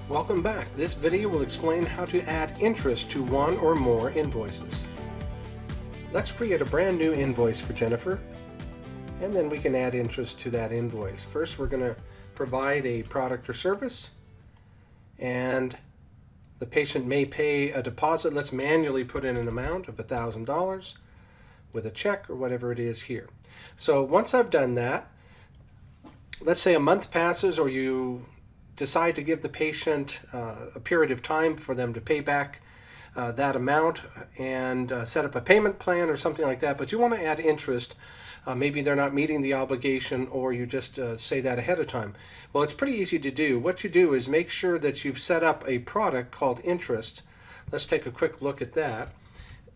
Welcome back. This video will explain how to add interest to one or more invoices. Let's create a brand new invoice for Jennifer, and then we can add interest to that invoice. First, we're going to provide a product or service, and the patient may pay a deposit. Let's manually put in an amount of $1,000 with a check or whatever it is here. So once I've done that, let's say a month passes, or you decide to give the patient a period of time for them to pay back that amount and set up a payment plan or something like that, but you want to add interest. Maybe they're not meeting the obligation, or you just say that ahead of time. Well, it's pretty easy to do. What you do is make sure that you've set up a product called interest. Let's take a quick look at that.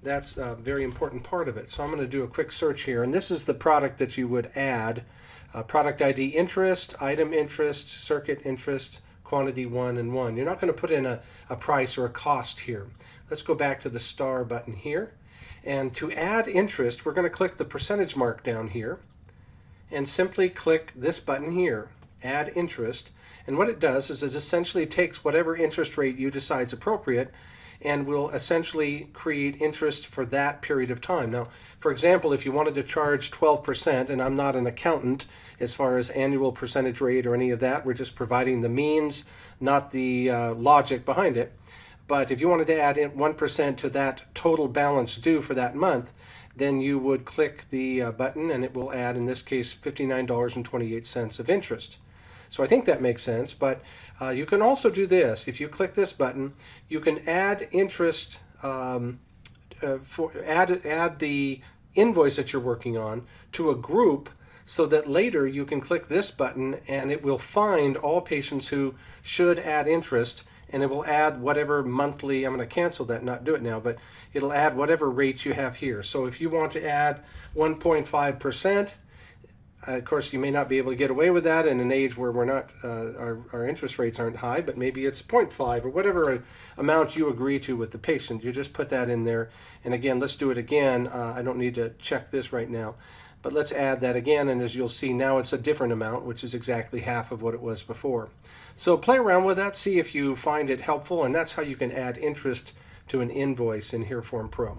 That's a very important part of it. So I'm going to do a quick search here, and this is the product that you would add. Product ID interest, item interest, circuit interest, quantity 1 and 1. You're not going to put in a price or a cost here. Let's go back to the star button here. And to add interest, we're going to click the percentage mark down here and simply click this button here, add interest. And what it does is it essentially takes whatever interest rate you decide is appropriate and will essentially create interest for that period of time. Now, for example, if you wanted to charge 12%, and I'm not an accountant as far as annual percentage rate or any of that, we're just providing the means, not the logic behind it. But if you wanted to add in 1% to that total balance due for that month, then you would click the button and it will add, in this case, $59.28 of interest. So I think that makes sense, but you can also do this. If you click this button, you can add interest, add the invoice that you're working on to a group, so that later you can click this button and it will find all patients who should add interest, and it will add whatever monthly, I'm going to cancel that, not do it now, but it'll add whatever rate you have here. So if you want to add 1.5%, of course, you may not be able to get away with that in an age where we're not, our interest rates aren't high, but maybe it's 0.5 or whatever amount you agree to with the patient. You just put that in there. And again, let's do it again. I don't need to check this right now, but let's add that again. And as you'll see, now it's a different amount, which is exactly half of what it was before. So play around with that, see if you find it helpful, and that's how you can add interest to an invoice in HearForm Pro.